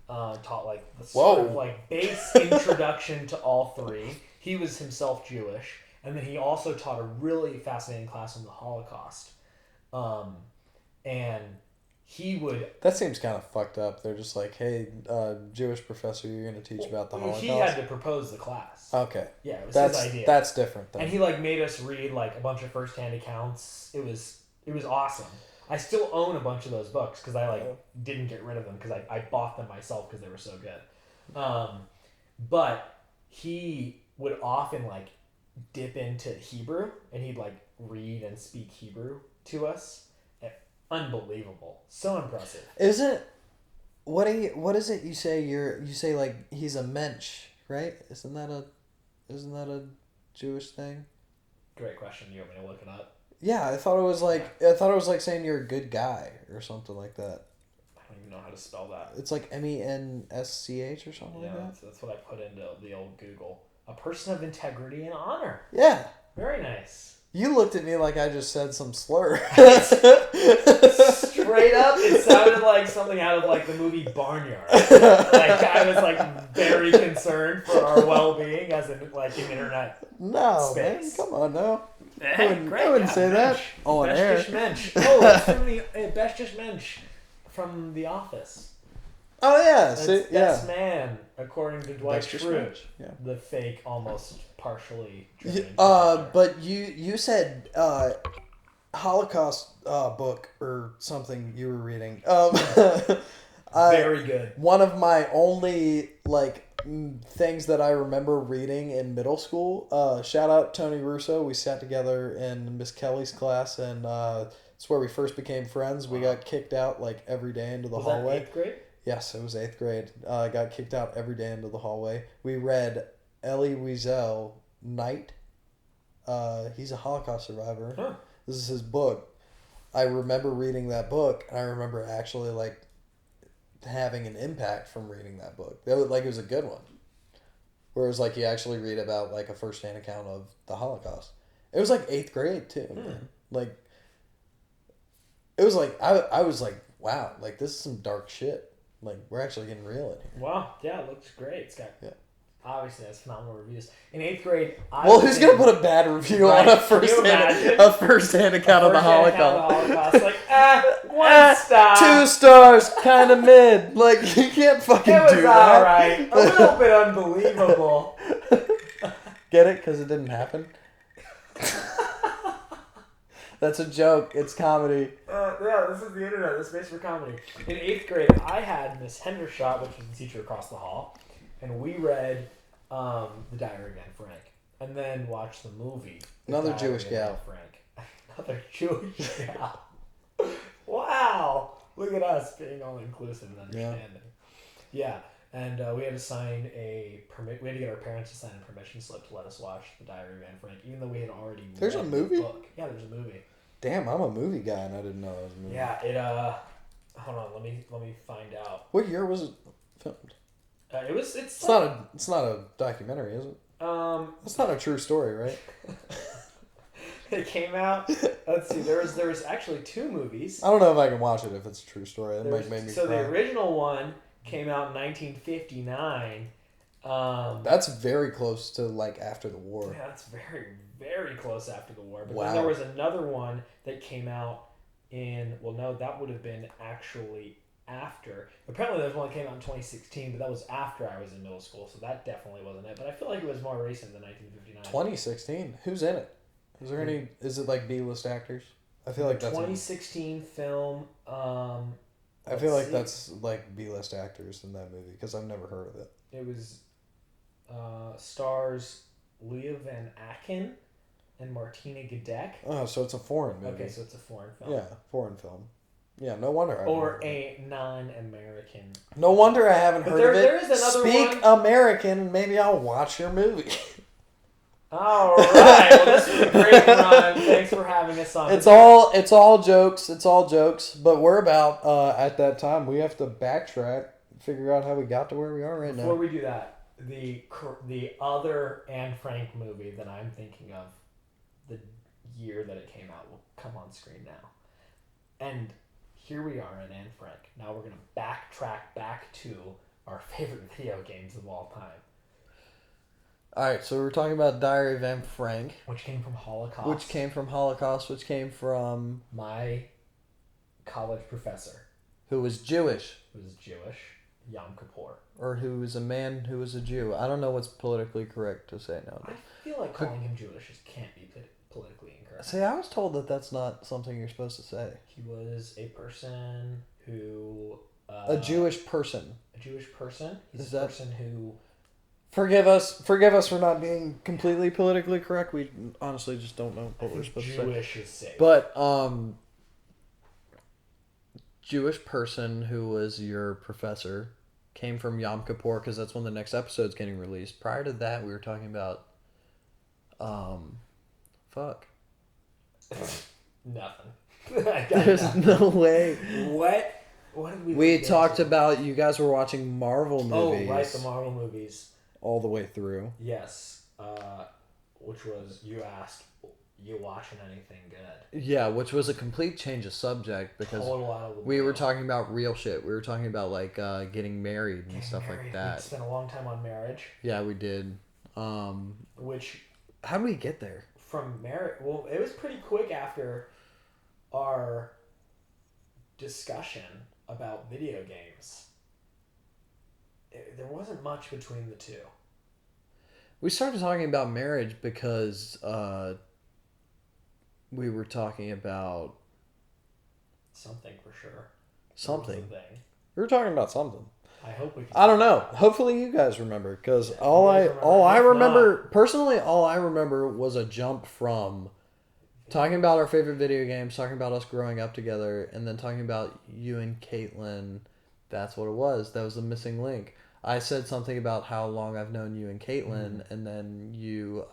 Taught like the sort of like base introduction to all three. He was himself Jewish, and then he also taught a really fascinating class on the Holocaust. And he would. That seems kind of fucked up. They're just like, hey, Jewish professor, you're going to teach about the Holocaust? He had to propose the class. Okay. Yeah, it was his idea. That's different, though. And he like made us read like a bunch of first-hand accounts. It was awesome. I still own a bunch of those books because I didn't get rid of them because I bought them myself because they were so good. But he would often like dip into Hebrew and he'd like read and speak Hebrew to us. Unbelievable. So impressive. What is it you say you say like he's a mensch, right? Isn't that a Jewish thing? Great question. You want me to look it up? Yeah, I thought it was like saying you're a good guy or something like that. I don't even know how to spell that. It's like MENSCH or something like that. That's what I put into the old Google. A person of integrity and honor. Yeah. Very nice. You looked at me like I just said some slur. Straight up, it sounded like something out of like the movie Barnyard. Like I was like very concerned for our well-being as in like in internet space. Man, come on now. I wouldn't say that on air. Mensch. Oh, it's from the Bestisch Mensch from The Office. Oh yeah, That's man, according to Dwight Schrute, yeah. the fake, almost partially German. But you said Holocaust book or something you were reading. Very good. One of my only things that I remember reading in middle school. Shout out Tony Russo. We sat together in Miss Kelly's class, and it's where we first became friends. We got kicked out every day into the hallway. Was that 8th grade? Yes, it was 8th grade. I got kicked out every day into the hallway. We read Elie Wiesel, Night. He's a Holocaust survivor. Huh. This is his book. I remember reading that book, and I remember actually having an impact from reading that book. It was a good one. Where it was you actually read about a first-hand account of the Holocaust. It was 8th grade too. Man. It was I was wow, this is some dark shit. We're actually getting real in here. Wow, yeah, it looks great. It's got obviously that's phenomenal reviews. In 8th grade, who's gonna put a bad review on a first-hand account of the Holocaust? 1 star, 2 stars, kind of mid. You can't fucking do that. It was alright, a little bit unbelievable. Get it? Because it didn't happen. That's a joke. It's comedy. Yeah, this is the internet. This is based for comedy. In 8th grade, I had Miss Hendershot, which was the teacher across the hall, and we read The Diary of Anne Frank, and then watched the movie. Another Jewish gal. Another Jewish gal. Wow! Look at us being all inclusive and understanding. Yeah. And we had to sign we had to get our parents to sign a permission slip to let us watch The Diary of Anne Frank, even though we had already There's read a movie? the book. Yeah, there's a movie. Damn, I'm a movie guy and I didn't know it was a movie. Yeah, it hold on, let me find out. What year was it filmed? It's not a documentary, is it? It's not a true story, right? It came out. Let's see. There was actually 2 movies. I don't know if I can watch it if it's a true story. That might make me so cry. The original one came out in 1959. That's very close to after the war. Yeah, that's very, very close after the war. But wow. Then there was another one that came out that would have been actually after. Apparently, there's one that came out in 2016, but that was after I was in middle school, so that definitely wasn't it. But I feel like it was more recent than 1959. 2016. Who's in it? Is there any? Is it like B-list actors? I feel like that's 2016 film. I feel like that's like B-list actors in that movie because I've never heard of it. It was stars Leah Van Aken and Martina Gedeck. Oh, so it's a foreign movie. Okay, so it's a foreign film. Yeah, foreign film. Yeah, no wonder. Or a non-American. No wonder I haven't heard of it. There is another Speak one. American, maybe I'll watch your movie. All right. Well, this was a great run. Thanks for having us on. It's all jokes. It's all jokes. But we're about at that time. We have to backtrack, figure out how we got to where we are right now. Before we do that, the other Anne Frank movie that I'm thinking of, the year that it came out, will come on screen now. And here we are in Anne Frank. Now we're going to backtrack back to our favorite video games of all time. Alright, so we're talking about Diary of Anne Frank. Which came from Holocaust. Which came from... my college professor. Who was Jewish. Yom Kippur. Or who was a man who was a Jew. I don't know what's politically correct to say nowadays. I feel like calling him Jewish just can't be politically incorrect. See, I was told that that's not something you're supposed to say. He was a person who... a Jewish person. A Jewish person? He's a person who... Forgive us for not being completely politically correct. We honestly just don't know what we're supposed to say. Jewish is safe. But, Jewish person who was your professor came from Yom Kippur because that's when the next episode's getting released. Prior to that, we were talking about, fuck. Nothing. There's no way. What did we? We talked about you guys were watching Marvel movies. Oh, right, the Marvel movies. All the way through. Yes. Which was, you asked, you watching anything good? Yeah, which was a complete change of subject because we were talking about real shit. We were talking about like getting married and stuff like that. We spent a long time on marriage. Yeah, we did. Which... How did we get there? From marriage... Well, it was pretty quick after our discussion about video games. There wasn't much between the two. We started talking about marriage because we were talking about... Something for sure. Something. We were talking about something. I hope we can... I don't know. Hopefully you guys remember because all I remember was a jump from talking about our favorite video games, talking about us growing up together, and then talking about you and Caitlin. That's what it was. That was the missing link. I said something about how long I've known you and Caitlin, and then you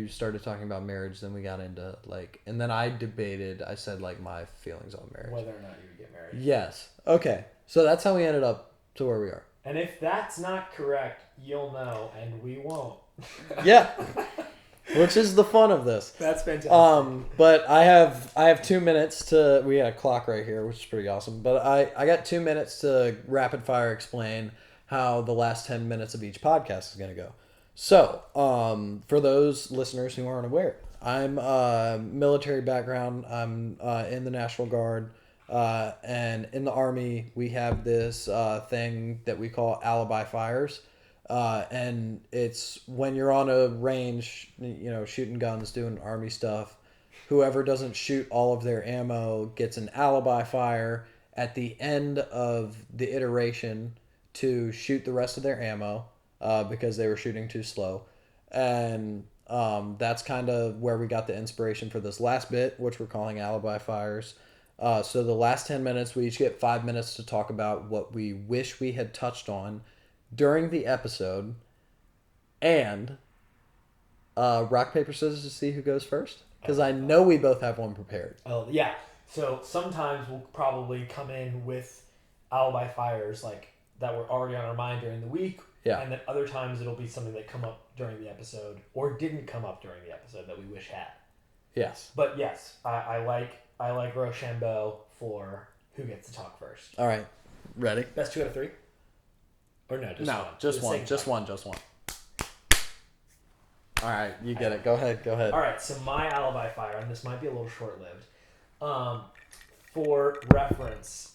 started talking about marriage. Then we got into and then I debated. I said my feelings on marriage, whether or not you would get married. Yes. Okay. So that's how we ended up to where we are. And if that's not correct, you'll know, and we won't. Yeah. Which is the fun of this. That's fantastic. But I have 2 minutes to... We got a clock right here, which is pretty awesome. But I got 2 minutes to rapid fire explain how the last 10 minutes of each podcast is going to go. So, for those listeners who aren't aware, I'm military background. I'm in the National Guard. And in the Army, we have this thing that we call alibi fires. And it's when you're on a range, shooting guns, doing Army stuff, whoever doesn't shoot all of their ammo gets an alibi fire at the end of the iteration to shoot the rest of their ammo, because they were shooting too slow. And that's kind of where we got the inspiration for this last bit, which we're calling alibi fires. So the last 10 minutes, we each get 5 minutes to talk about what we wish we had touched on during the episode, and rock, paper, scissors to see who goes first. Because I know we both have one prepared. Oh, yeah. So sometimes we'll probably come in with alibi fires that were already on our mind during the week. Yeah. And then other times it'll be something that come up during the episode or didn't come up during the episode that we wish had. Yes. But yes, I like Rochambeau for who gets to talk first. All right. Ready? Best 2 out of 3? Or no, just one. Just one. All right, you get it. Go ahead. All right, so my alibi fire, and this might be a little short-lived. for reference,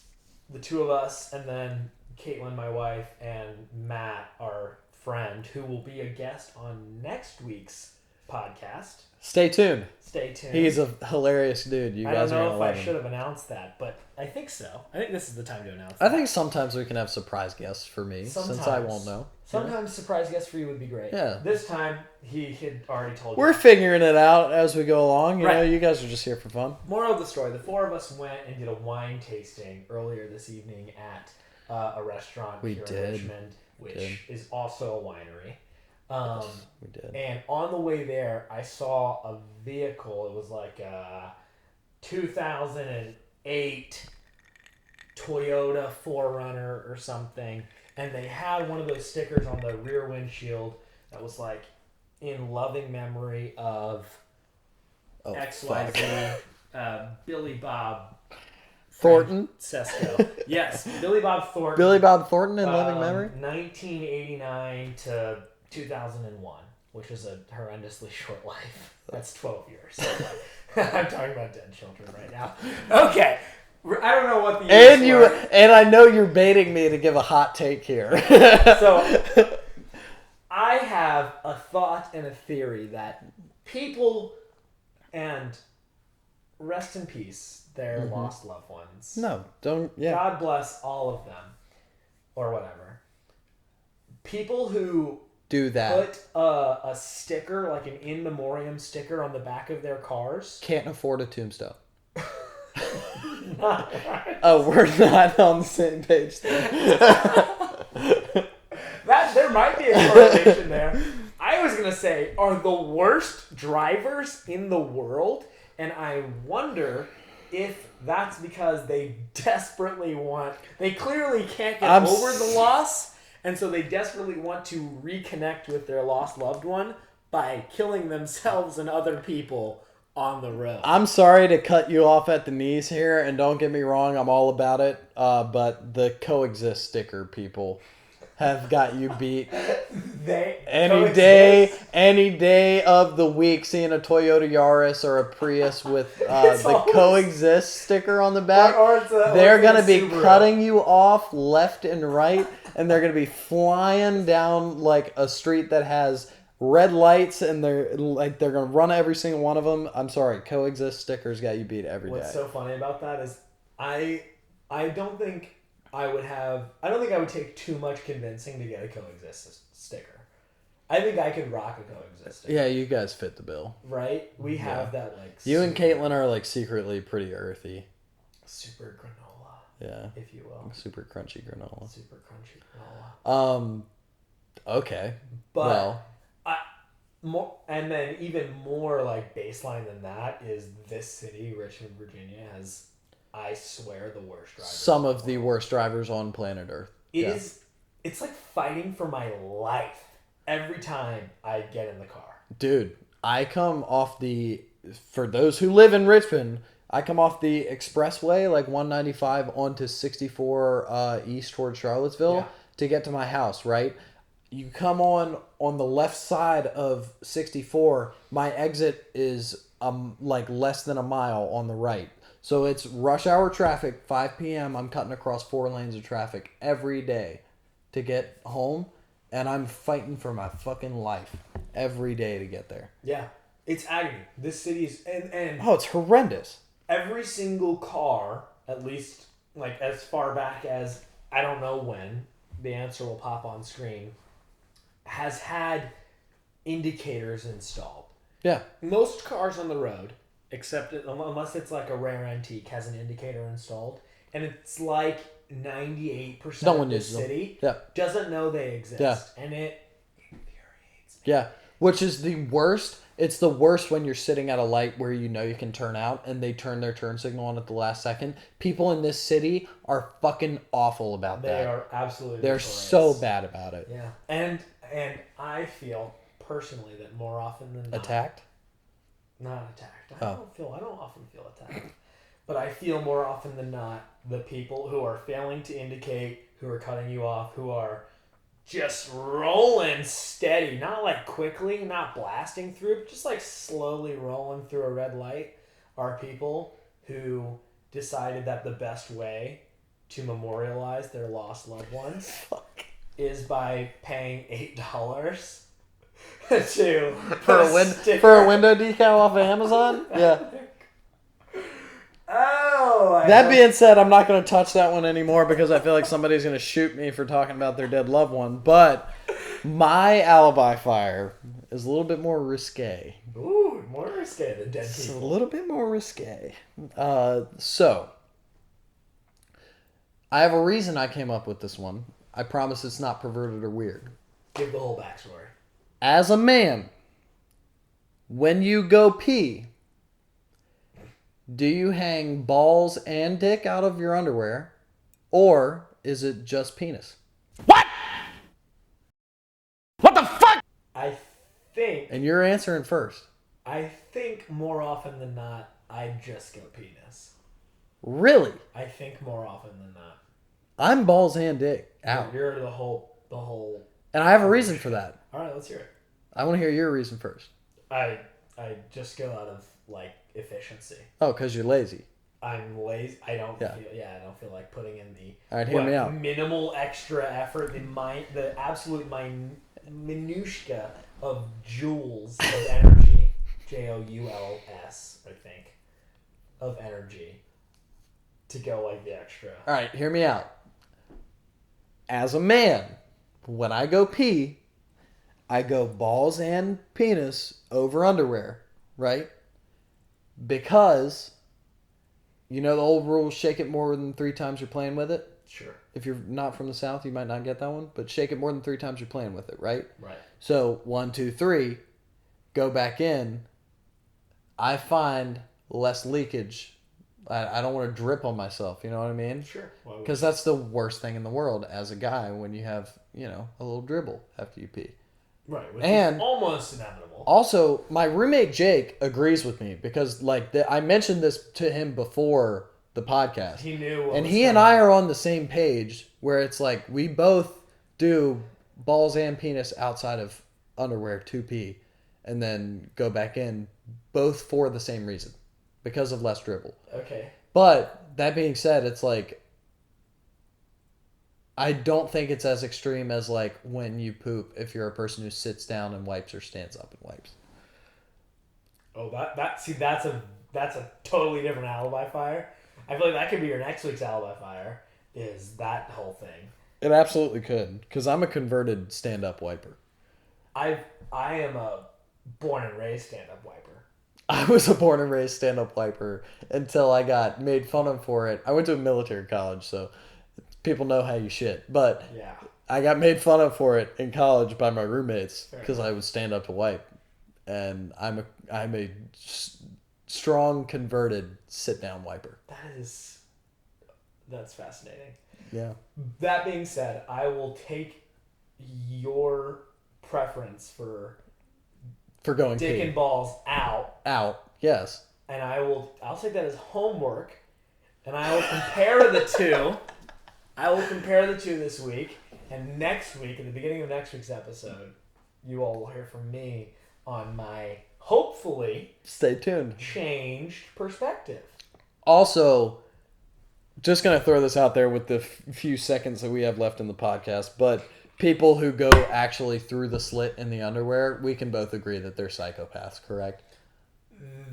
the two of us, and then Caitlin, my wife, and Matt, our friend, who will be a guest on next week's podcast. Stay tuned. Stay tuned. He's a hilarious dude. You guys are I gonna don't know if love I him. should have announced that, but I think so. I think this is the time to announce I that. think sometimes we can have surprise guests for me, since I won't know. Sometimes surprise guest for you would be great. Yeah. This time, he had already told you. We're figuring it out as we go along. You Right. know, you guys are just here for fun. Moral of the story, the four of us went and did a wine tasting earlier this evening at a restaurant We here did. in Richmond, which is also a winery. We did. And on the way there, I saw a vehicle. It was like a 2008 Toyota 4Runner or something. And they had one of those stickers on the rear windshield that was like, in loving memory of XYZ, Billy Bob Thornton? Sesko. Yes, Billy Bob Thornton. Billy Bob Thornton in loving memory? 1989 to 2001, which is a horrendously short life. That's 12 years. I'm talking about dead children right now. Okay. I don't know what the And I know you're baiting me to give a hot take here. So, I have a thought and a theory that people, and rest in peace, their lost loved ones. No, don't. Yeah. God bless all of them, or whatever. People who Do that. put a sticker, like an in memoriam sticker, on the back of their cars. Can't afford a tombstone. Not right. Oh, we're not on the same page there. That there might be a correlation there. I was gonna say, are the worst drivers in the world, and I wonder if that's because they desperately want. They clearly can't get over the loss, and so they desperately want to reconnect with their lost loved one by killing themselves and other people on the road. I'm sorry to cut you off at the knees here, and don't get me wrong, I'm all about it. But the coexist sticker people have got you beat. Any day of the week, seeing a Toyota Yaris or a Prius with the coexist sticker on the back, they're gonna be cutting you off left and right, and they're gonna be flying down like a street that has red lights, and they're gonna run every single one of them. I'm sorry, coexist stickers got you beat every day. What's so funny about that is I don't think I don't think I would take too much convincing to get a coexist sticker. I think I could rock a coexist sticker. Yeah, you guys fit the bill. Right? We have that like You and Caitlin are like secretly pretty earthy. Super granola. Yeah. If you will. Super crunchy granola. Super crunchy granola. Okay. But well, more, and then even more like baseline than that is this city, Richmond, Virginia, has, I swear, the worst drivers. some of the worst drivers on planet Earth. It's like fighting for my life every time I get in the car. Dude, I come off for those who live in Richmond, I come off the expressway, like 195 onto 64 east towards Charlottesville to get to my house, right? You come on the left side of 64, my exit is like less than a mile on the right. So it's rush hour traffic, 5 p.m. I'm cutting across 4 lanes of traffic every day to get home, and I'm fighting for my fucking life every day to get there. Yeah. It's agony. This city's and Oh, it's horrendous. every single car, at least like as far back as I don't know when the answer will pop on screen, has had indicators installed. Yeah. Most cars on the road, except unless it's like a rare antique, has an indicator installed, and it's like 98% No of one the uses them. city Yeah. doesn't know they exist, Yeah. and it infuriates me. Yeah. Which is the worst. It's the worst when you're sitting at a light where you know you can turn out and they turn their turn signal on at the last second. People in this city are fucking awful about that. They are absolutely. They're notorious. so bad about it. Yeah, and I feel personally that more often than not, Attacked? not attacked. I don't often feel attacked, but I feel more often than not the people who are failing to indicate, who are cutting you off, who are just rolling steady, not like quickly, not blasting through, but just like slowly rolling through a red light, are people who decided that the best way to memorialize their lost loved ones is by paying $8 to for a window decal off of Amazon. Yeah. Oh. That being said, I'm not going to touch that one anymore because I feel like somebody's going to shoot me for talking about their dead loved one. But my alibi fire is a little bit more risque. Ooh, more risque than dead It's people. a little bit more risque. So, I have a reason I came up with this one. I promise it's not perverted or weird. Give the whole backstory. As a man, when you go pee, do you hang balls and dick out of your underwear, or is it just penis? What? What the fuck? I think And you're answering first. more often than not, I just go penis. Really? I think more often than not. I'm balls and dick out. You're the whole. And I have a reason for that. All right, let's hear it. I want to hear your reason first. I just go out of like efficiency. Oh, because you're lazy. I'm lazy. I don't Yeah. feel like putting in the All right, hear me out. minimal extra effort, the absolute minutia of joules of energy, JOULS, I think, of energy to go like the extra. All right, hear me out. As a man, when I go pee, I go balls and penis over underwear, right? Because, you know the old rule, shake it more than 3 times you're playing with it? Sure. If you're not from the South, you might not get that one, but shake it more than 3 times you're playing with it, right? Right. So 1, 2, 3, go back in. I find less leakage. I don't want to drip on myself, you know what I mean? Sure. Because that's the worst thing in the world as a guy when you have, a little dribble after you pee. Right, which And is almost inevitable. Also, my roommate Jake agrees with me because, I mentioned this to him before the podcast. He knew. And he and I are on the same page where it's like we both do balls and penis outside of underwear to pee and then go back in, both for the same reason, because of less dribble. Okay. But that being said, it's like I don't think it's as extreme as like when you poop if you're a person who sits down and wipes or stands up and wipes. Oh, that's a totally different alibi fire. I feel like that could be your next week's alibi fire. Is that whole thing? It absolutely could, because I'm a converted stand-up wiper. I am a born and raised stand-up wiper. I was a born and raised stand-up wiper until I got made fun of for it. I went to a military college, so people know how you shit. But Yeah. I got made fun of for it in college by my roommates because I would stand up to wipe. And I'm a strong converted sit-down wiper. That's fascinating. Yeah. That being said, I will take your preference for going dick pee. and balls out, Yes. and I'll take that as homework, and I will compare the two. I will compare the two this week, and next week, at the beginning of next week's episode, you all will hear from me on my hopefully Stay tuned. changed perspective. Also, just going to throw this out there with the few seconds that we have left in the podcast, but people who go actually through the slit in the underwear, we can both agree that they're psychopaths, correct?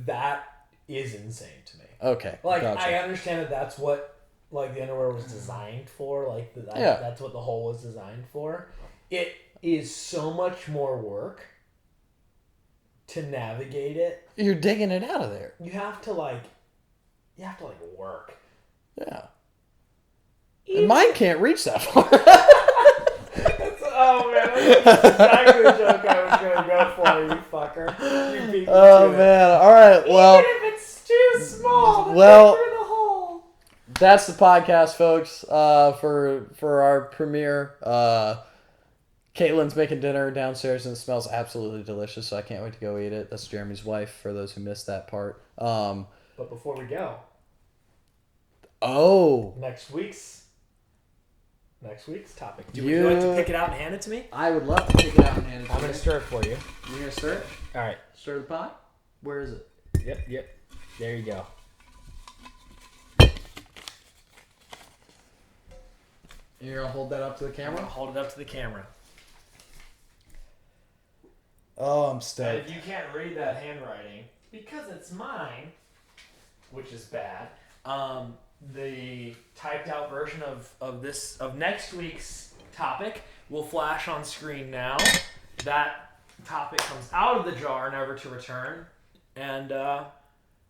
That is insane to me. Okay. Like, gotcha. I understand that that's what, like, the underwear was designed for. Like, that's what the hole was designed for. It is so much more work to navigate it. You're digging it out of there. You have to work. Yeah. And mine can't reach that far. Oh, man, that's exactly the joke I was going to go for, you fucker. You beat me Oh, to it. man. All right. Well, Even if it's too small to well, fit through the hole. that's the podcast, folks, for our premiere. Caitlin's making dinner downstairs, and it smells absolutely delicious, so I can't wait to go eat it. That's Jeremy's wife, for those who missed that part. But before we go, next week's topic. Would you like to pick it out and hand it to me? I would love to pick it out and hand it to you. I'm going to stir it for you. You're going to stir it? All right. Stir the pot? Where is it? Yep. There you go. You're gonna hold that up to the I'm camera? gonna hold it up to the camera. Oh, I'm And stoked. if you can't read that handwriting, because it's mine, which is bad, the typed out version of next week's topic will flash on screen now. That topic comes out of the jar, never to return. And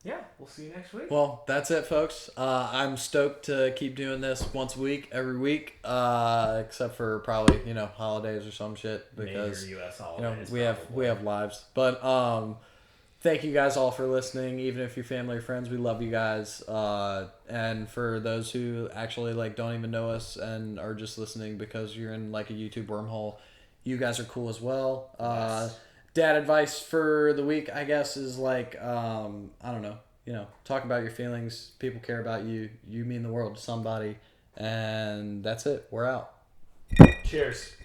yeah, we'll see you next week. Well, that's it, folks. I'm stoked to keep doing this once a week, every week, except for probably holidays or some shit because Major U.S. holidays. we have lives. But thank you guys all for listening. Even if you're family or friends, we love you guys. And for those who actually don't even know us and are just listening because you're in a YouTube wormhole, you guys are cool as well. Yes. Dad advice for the week, I guess, is I don't know, talk about your feelings. People care about you. You mean the world to somebody. And that's it. We're out. Cheers.